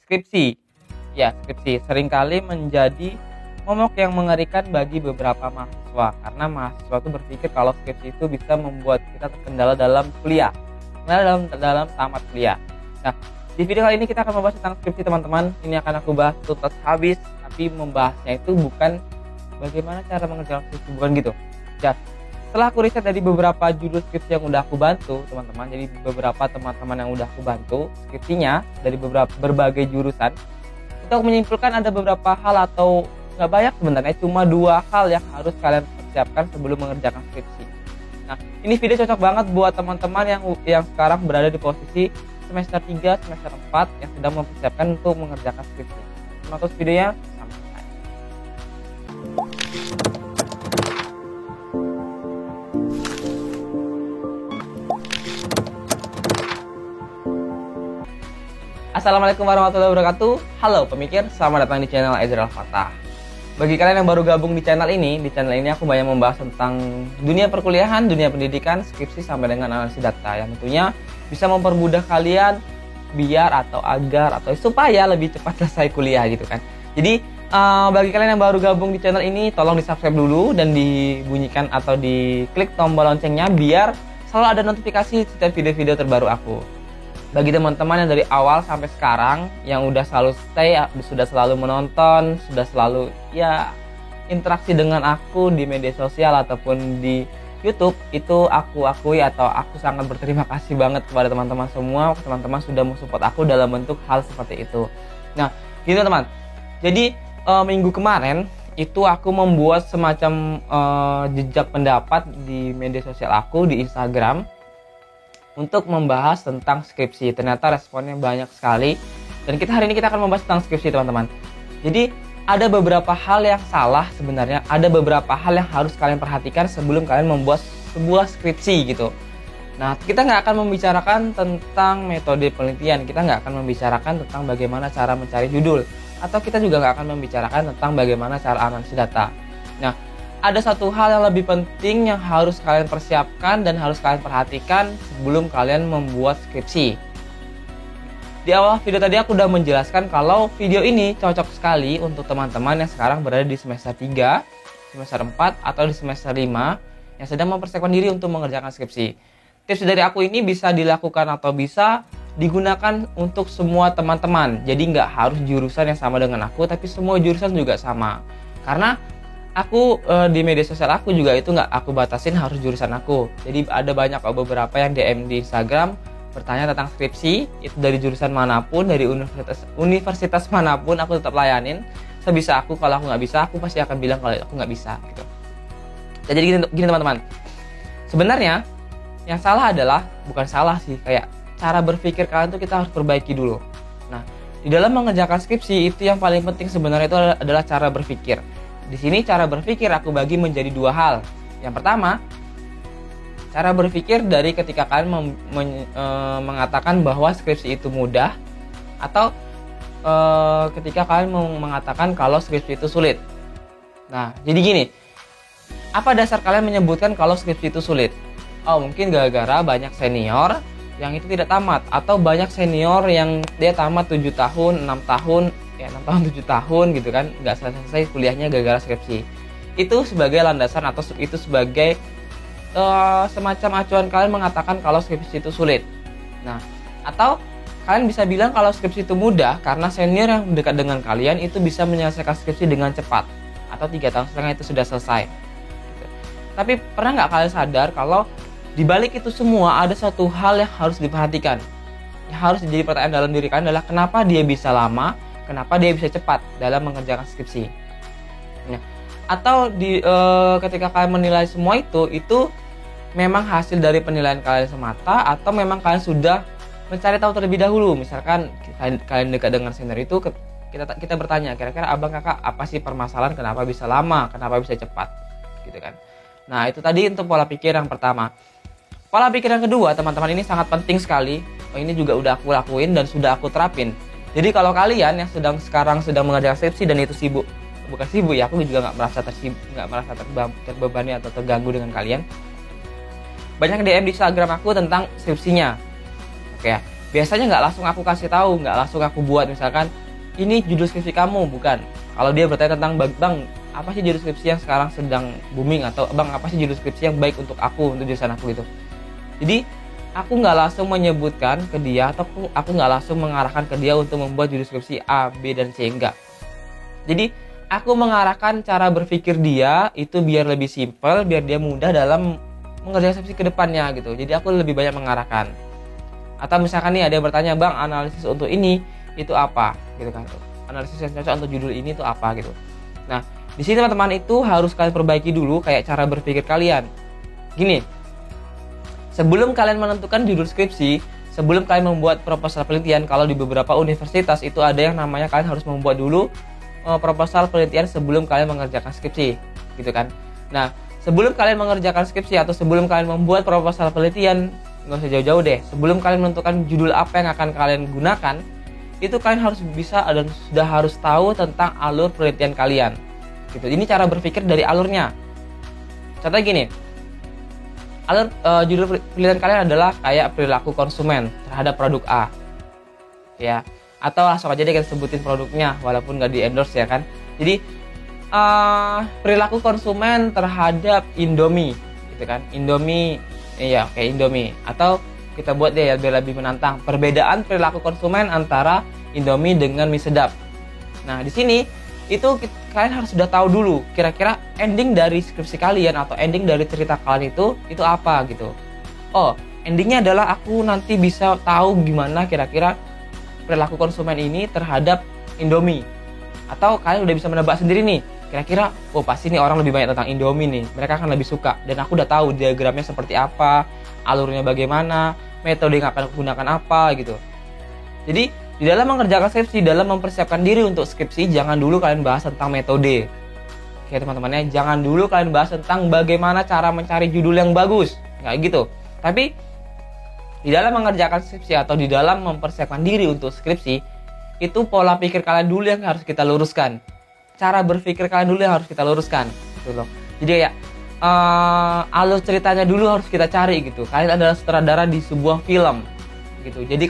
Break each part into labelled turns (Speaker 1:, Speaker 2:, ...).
Speaker 1: skripsi. Ya, skripsi seringkali menjadi momok yang mengerikan bagi beberapa mahasiswa, karena mahasiswa itu berpikir kalau skripsi itu bisa membuat kita terkendala dalam kuliah, dalam tamat kuliah. Nah, di video kali ini kita akan membahas tentang skripsi, teman-teman. Ini akan aku bahas tuntas habis, tapi membahasnya itu bukan bagaimana cara mengerjakan skripsi, bukan gitu. Ya, setelah aku riset dari beberapa judul skripsi yang udah aku bantu, teman-teman, jadi beberapa teman-teman yang udah aku bantu skripsinya dari berbagai jurusan, itu aku menyimpulkan ada beberapa hal, atau nggak banyak sebenarnya, cuma 2 hal yang harus kalian persiapkan sebelum mengerjakan skripsi. Nah, ini video cocok banget buat teman-teman yang sekarang berada di posisi semester 3, semester 4 yang sedang mempersiapkan untuk mengerjakan skripsi. Nonton videonya sampai selesai. Assalamualaikum warahmatullahi wabarakatuh. Halo pemikir, selamat datang di channel Ezra Al-Fatah. Bagi kalian yang baru gabung di channel ini aku banyak membahas tentang dunia perkuliahan, dunia pendidikan, skripsi sampai dengan analisis data yang tentunya bisa mempermudah kalian biar atau agar atau supaya lebih cepat selesai kuliah gitu kan. Jadi bagi kalian yang baru gabung di channel ini, tolong di-subscribe dulu dan dibunyikan atau diklik tombol loncengnya biar selalu ada notifikasi setiap video-video terbaru aku. Bagi teman-teman yang dari awal sampai sekarang yang udah selalu stay, sudah selalu menonton, sudah selalu ya interaksi dengan aku di media sosial ataupun di YouTube, itu aku akui atau aku sangat berterima kasih banget kepada teman-teman semua. Teman-teman sudah mensupport aku dalam bentuk hal seperti itu. Nah, gitu teman. Jadi minggu kemarin itu aku membuat semacam jejak pendapat di media sosial aku di Instagram untuk membahas tentang skripsi. Ternyata responnya banyak sekali. Dan hari ini kita akan membahas tentang skripsi, teman-teman. Jadi ada beberapa hal yang salah sebenarnya. Ada beberapa hal yang harus kalian perhatikan sebelum kalian membuat sebuah skripsi gitu. Nah, kita nggak akan membicarakan tentang metode penelitian. Kita nggak akan membicarakan tentang bagaimana cara mencari judul. Atau kita juga nggak akan membicarakan tentang bagaimana cara analisis data. Nah, ada satu hal yang lebih penting yang harus kalian persiapkan dan harus kalian perhatikan sebelum kalian membuat skripsi. Di awal video tadi aku udah menjelaskan kalau video ini cocok sekali untuk teman-teman yang sekarang berada di semester 3, semester 4, atau di semester 5 yang sedang mempersiapkan diri untuk mengerjakan skripsi. Tips dari aku ini bisa dilakukan atau bisa digunakan untuk semua teman-teman. Jadi nggak harus jurusan yang sama dengan aku, tapi semua jurusan juga sama. Karena aku di media sosial aku juga itu nggak aku batasin harus jurusan aku. Jadi ada banyak beberapa yang DM di Instagram bertanya tentang skripsi, itu dari jurusan manapun, dari universitas manapun aku tetap layanin sebisa aku. Kalau aku nggak bisa, aku pasti akan bilang kalau aku nggak bisa gitu. Jadi gini teman-teman, sebenarnya yang salah adalah, bukan salah sih, kayak cara berpikir kalian tuh kita harus perbaiki dulu. Nah, di dalam mengerjakan skripsi itu yang paling penting sebenarnya itu adalah cara berpikir. Di sini cara berpikir aku bagi menjadi 2 hal. Yang pertama, cara berpikir dari ketika kalian mengatakan bahwa skripsi itu mudah, atau ketika kalian mengatakan kalau skripsi itu sulit. Nah, jadi gini, apa dasar kalian menyebutkan kalau skripsi itu sulit? Oh, mungkin gara-gara banyak senior yang itu tidak tamat, atau banyak senior yang dia tamat 7 tahun, 6 tahun, 6 tahun 7 tahun gitu kan, nggak selesai kuliahnya gara-gara skripsi. Itu sebagai landasan atau itu sebagai semacam acuan kalian mengatakan kalau skripsi itu sulit. Nah, atau kalian bisa bilang kalau skripsi itu mudah karena senior yang dekat dengan kalian itu bisa menyelesaikan skripsi dengan cepat, atau 3 tahun setengah itu sudah selesai gitu. Tapi pernah nggak kalian sadar kalau di balik itu semua ada satu hal yang harus diperhatikan, yang harus jadi pertanyaan dalam diri kalian adalah kenapa dia bisa lama, kenapa dia bisa cepat dalam mengerjakan skripsi. Nah, atau ketika kalian menilai semua itu memang hasil dari penilaian kalian semata, atau memang kalian sudah mencari tahu terlebih dahulu. Misalkan kalian dekat dengan senior itu, kita bertanya, kira-kira abang kakak apa sih permasalahan, kenapa bisa lama, kenapa bisa cepat gitu kan. Nah, itu tadi untuk pola pikir yang pertama. Pola pikir yang kedua, teman-teman, ini sangat penting sekali. Ini juga udah aku lakuin dan sudah aku terapin. Jadi kalau kalian yang sekarang sedang mengerjakan skripsi dan itu sibuk, bukan sibuk ya, aku juga nggak merasa terbebani atau terganggu dengan kalian. Banyak DM di Instagram aku tentang skripsinya. Oke ya. biasanya nggak langsung aku kasih tahu, nggak langsung aku buat misalkan ini judul skripsi kamu, bukan. Kalau dia bertanya tentang bang, apa sih judul skripsi yang sekarang sedang booming, atau bang apa sih judul skripsi yang baik untuk aku, untuk jurusan aku gitu. Jadi aku nggak langsung menyebutkan ke dia, atau aku nggak langsung mengarahkan ke dia untuk membuat judul skripsi A, B, dan C, enggak. Jadi aku mengarahkan cara berpikir dia itu biar lebih simpel, biar dia mudah dalam mengerjakan skripsi ke depannya gitu. Jadi aku lebih banyak mengarahkan. Atau misalkan nih ada yang bertanya, bang analisis untuk ini itu apa gitu kan, analisis yang cocok untuk judul ini itu apa gitu. Nah di sini teman-teman itu harus kalian perbaiki dulu kayak cara berpikir kalian. Gini, sebelum kalian menentukan judul skripsi, sebelum kalian membuat proposal penelitian, kalau di beberapa universitas itu ada yang namanya kalian harus membuat dulu proposal penelitian sebelum kalian mengerjakan skripsi gitu kan. Nah sebelum kalian mengerjakan skripsi atau sebelum kalian membuat proposal penelitian, nggak usah jauh-jauh deh, sebelum kalian menentukan judul apa yang akan kalian gunakan, itu kalian harus bisa dan sudah harus tahu tentang alur penelitian kalian gitu. Ini cara berpikir dari alurnya. Contohnya gini, alur judul penelitian kalian adalah kayak perilaku konsumen terhadap produk A ya, atau langsung aja deh kita sebutin produknya walaupun nggak di endorse ya kan. Jadi perilaku konsumen terhadap Indomie gitu kan, Indomie iya kayak Indomie, atau kita buat deh biar lebih menantang, perbedaan perilaku konsumen antara Indomie dengan mie sedap. Nah di sini itu kalian harus sudah tahu dulu kira-kira ending dari skripsi kalian atau ending dari cerita kalian itu apa gitu. Oh endingnya adalah aku nanti bisa tahu gimana kira-kira perilaku konsumen ini terhadap Indomie. Atau kalian udah bisa menebak sendiri nih, kira-kira oh pasti nih orang lebih banyak tentang Indomie nih, mereka akan lebih suka, dan aku udah tahu diagramnya seperti apa, alurnya bagaimana, metode yang akan aku gunakan apa gitu. Jadi di dalam mengerjakan skripsi, dalam mempersiapkan diri untuk skripsi, jangan dulu kalian bahas tentang metode. Oke teman-teman ya, jangan dulu kalian bahas tentang bagaimana cara mencari judul yang bagus, nggak gitu. Tapi di dalam mengerjakan skripsi atau di dalam mempersiapkan diri untuk skripsi, itu pola pikir kalian dulu yang harus kita luruskan. Cara berpikir kalian dulu yang harus kita luruskan gitu loh. Jadi ya alur ceritanya dulu harus kita cari gitu. Kalian adalah sutradara di sebuah film gitu. Jadi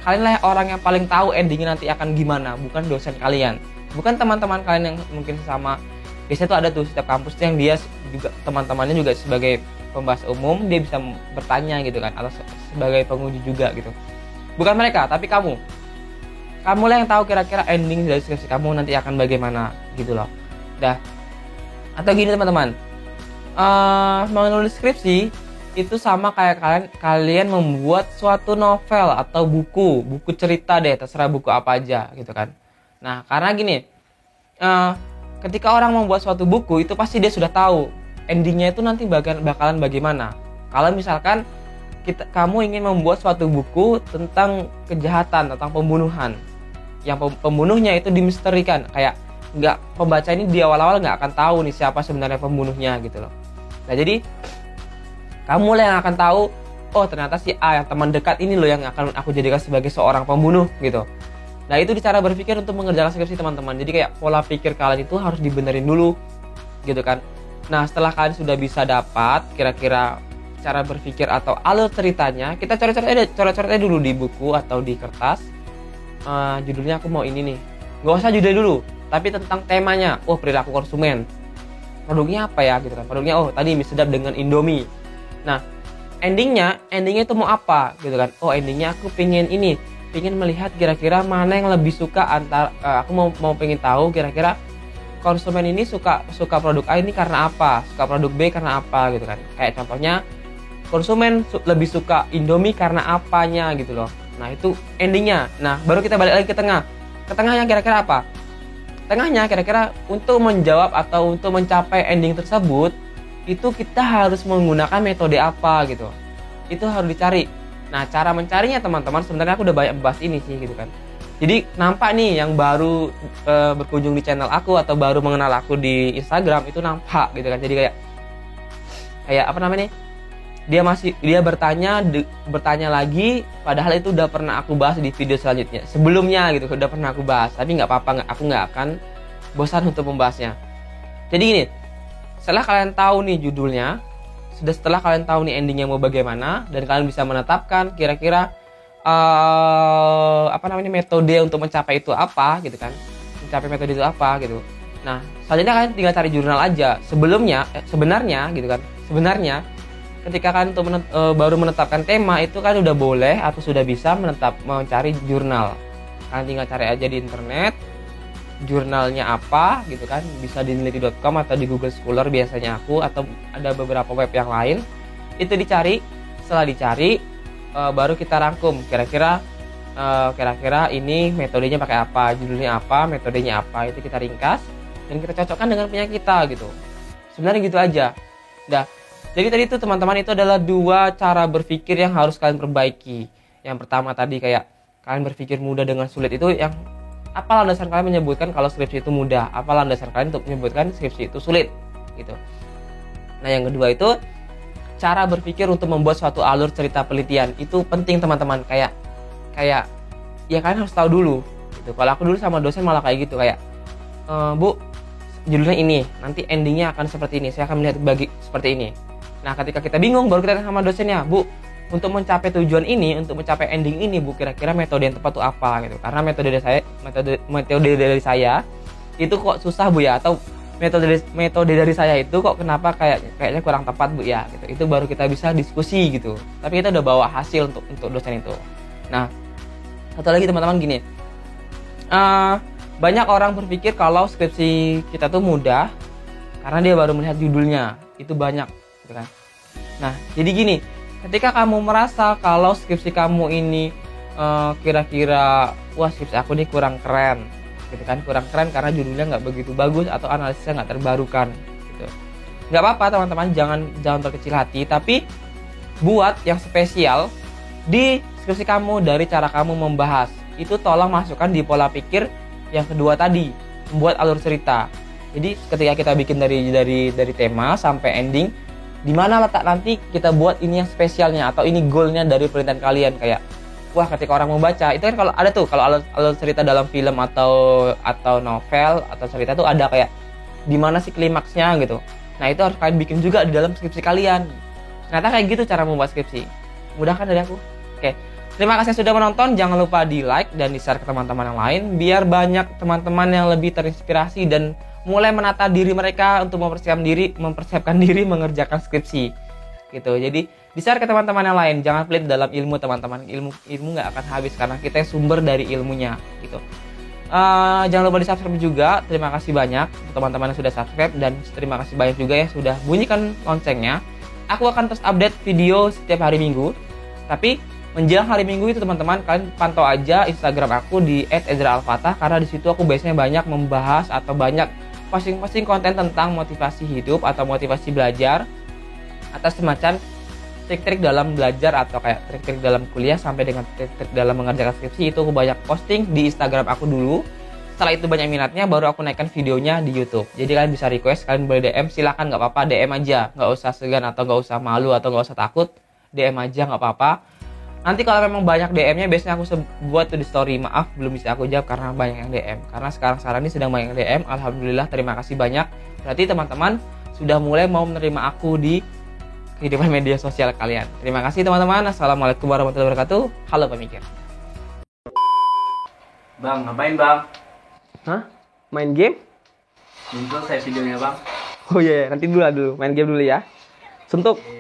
Speaker 1: kalian lah orang yang paling tahu endingnya nanti akan gimana, bukan dosen kalian, bukan teman-teman kalian yang mungkin sama. Biasanya tuh ada tuh setiap kampus tuh yang dia juga teman-temannya juga sebagai pembahas umum, dia bisa bertanya gitu kan, atau sebagai penguji juga gitu. Bukan mereka, tapi kamu lah yang tahu kira-kira ending dari skripsi kamu nanti akan bagaimana gitu loh. Dah. Atau gini teman-teman, menulis skripsi itu sama kayak kalian membuat suatu novel atau buku cerita deh, terserah buku apa aja gitu kan. Nah karena gini, ketika orang membuat suatu buku itu pasti dia sudah tahu endingnya itu nanti bakalan bagaimana. Kalau misalkan kamu ingin membuat suatu buku tentang kejahatan, tentang pembunuhan, yang pembunuhnya itu dimisterikan, kayak pembaca ini di awal-awal nggak akan tahu nih siapa sebenarnya pembunuhnya gitu loh. Nah jadi kamu lah yang akan tahu, oh ternyata si A yang teman dekat ini loh yang akan aku jadikan sebagai seorang pembunuh gitu. Nah itu cara berpikir untuk mengerjakan skripsi teman-teman. Jadi kayak pola pikir kalian itu harus dibenerin dulu gitu kan. Nah setelah kalian sudah bisa dapat kira-kira cara berpikir atau alur ceritanya, kita coret-coret dulu di buku atau di kertas. Judulnya aku mau ini nih, nggak usah judul dulu, tapi tentang temanya. Oh perilaku konsumen, produknya apa ya gitu kan, produknya oh tadi mie sedap dengan Indomie. Nah endingnya itu mau apa gitu kan. Oh endingnya aku pengen melihat kira-kira mana yang lebih suka antara aku mau pengen tahu kira-kira konsumen ini suka produk A ini karena apa, suka produk B karena apa gitu kan. Kayak contohnya konsumen lebih suka Indomie karena apanya gitu loh. Nah itu endingnya. Nah baru kita balik lagi ke tengahnya kira-kira apa. Tengahnya kira-kira untuk menjawab atau untuk mencapai ending tersebut, itu kita harus menggunakan metode apa gitu. Itu harus dicari. Nah cara mencarinya teman-teman, sebenarnya aku udah banyak bahas ini sih gitu kan. Jadi nampak nih yang baru berkunjung di channel aku atau baru mengenal aku di Instagram itu nampak gitu kan. Jadi kayak apa namanya, dia bertanya lagi, padahal itu udah pernah aku bahas di video selanjutnya sebelumnya gitu, udah pernah aku bahas. Tapi nggak apa-apa, aku nggak akan bosan untuk membahasnya. Jadi gini, setelah kalian tahu nih judulnya, setelah kalian tahu nih endingnya mau bagaimana, dan kalian bisa menetapkan kira-kira apa namanya, metode untuk mencapai itu apa gitu kan, mencapai metode itu apa gitu. Nah selanjutnya kalian tinggal cari jurnal aja. Sebenarnya gitu kan, sebenarnya ketika kalian untuk baru menetapkan tema itu kan udah boleh atau sudah bisa mencari jurnal. Kalian tinggal cari aja di internet jurnalnya apa gitu kan, bisa di neliti.com atau di Google Scholar biasanya aku, atau ada beberapa web yang lain. Itu dicari, setelah dicari baru kita rangkum kira-kira ini metodenya pakai apa, judulnya apa, metodenya apa, itu kita ringkas dan kita cocokkan dengan punya kita gitu. Sebenarnya gitu aja. Udah. Jadi tadi itu teman-teman, itu adalah 2 cara berpikir yang harus kalian perbaiki. Yang pertama tadi kayak kalian berpikir mudah dengan sulit, itu yang apa landasan kalian menyebutkan kalau skripsi itu mudah? Apa landasan kalian untuk menyebutkan skripsi itu sulit? Gitu. Nah yang kedua itu cara berpikir untuk membuat suatu alur cerita penelitian. Itu penting teman-teman. Kayak ya kalian harus tahu dulu. Gitu. Kalau aku dulu sama dosen malah kayak gitu, kayak Bu, judulnya ini, nanti endingnya akan seperti ini. Saya akan melihat bagi seperti ini. Nah ketika kita bingung baru kita tanya sama dosennya, Bu, untuk mencapai tujuan ini, untuk mencapai ending ini, Bu, kira-kira metode yang tepat itu apa gitu. Karena metode dari saya itu kok susah, Bu ya, atau metode dari saya itu kok kenapa kayaknya kurang tepat, Bu ya gitu. Itu baru kita bisa diskusi gitu. Tapi kita udah bawa hasil untuk dosen itu. Nah, satu lagi teman-teman gini. Banyak orang berpikir kalau skripsi kita tuh mudah karena dia baru melihat judulnya. Itu banyak gitu kan. Nah, jadi gini, ketika kamu merasa kalau skripsi kamu ini kira-kira wah skripsi aku ini kurang keren gitu kan, kurang keren karena judulnya nggak begitu bagus atau analisisnya nggak terbarukan gitu, nggak apa-apa teman-teman, jangan terkecil hati, tapi buat yang spesial di skripsi kamu dari cara kamu membahas. Itu tolong masukkan di pola pikir yang kedua tadi, membuat alur cerita. Jadi ketika kita bikin dari tema sampai ending, di mana letak nanti kita buat ini yang spesialnya atau ini goalnya dari penelitian kalian. Kayak wah, ketika orang membaca itu kan, kalau ada tuh, kalau alur cerita dalam film atau novel atau cerita tuh ada kayak di mana sih klimaksnya gitu. Nah itu harus kalian bikin juga di dalam skripsi kalian. Ternyata kayak gitu cara membuat skripsi. Mudah kan dari aku? Oke, terima kasih sudah menonton. Jangan lupa di like dan di share ke teman-teman yang lain biar banyak teman-teman yang lebih terinspirasi dan mulai menata diri mereka untuk mempersiapkan diri mengerjakan skripsi gitu. Jadi di-share ke teman-teman yang lain. Jangan pelit dalam ilmu teman-teman. Ilmu nggak akan habis karena kita sumber dari ilmunya gitu. Jangan lupa di-subscribe juga. Terima kasih banyak untuk teman-teman yang sudah subscribe, dan terima kasih banyak juga yang sudah bunyikan loncengnya. Aku akan terus update video setiap hari Minggu. Tapi menjelang hari Minggu itu teman-teman, kalian pantau aja Instagram aku di @ezraalfatah, karena di situ aku biasanya banyak membahas atau banyak posting konten tentang motivasi hidup atau motivasi belajar atau semacam trik-trik dalam belajar atau kayak trik-trik dalam kuliah sampai dengan trik-trik dalam mengerjakan skripsi. Itu aku banyak posting di Instagram aku dulu. Setelah itu banyak minatnya baru aku naikkan videonya di YouTube. Jadi kalian bisa request, kalian boleh DM, silahkan, nggak apa-apa, DM aja, nggak usah segan atau nggak usah malu atau nggak usah takut, DM aja nggak apa-apa. Nanti kalau memang banyak DM-nya biasanya aku buat tuh di story. Maaf belum bisa aku jawab karena banyak yang DM. Karena sekarang ini sedang banyak yang DM. Alhamdulillah, terima kasih banyak. Berarti teman-teman sudah mulai mau menerima aku di kehidupan media sosial kalian. Terima kasih teman-teman. Assalamualaikum warahmatullahi wabarakatuh. Halo pemikir.
Speaker 2: Bang, ngapain bang?
Speaker 1: Hah? Main game?
Speaker 2: Belum selesai videonya bang.
Speaker 1: Oh iya, nanti dulu main game dulu ya. Suntuk.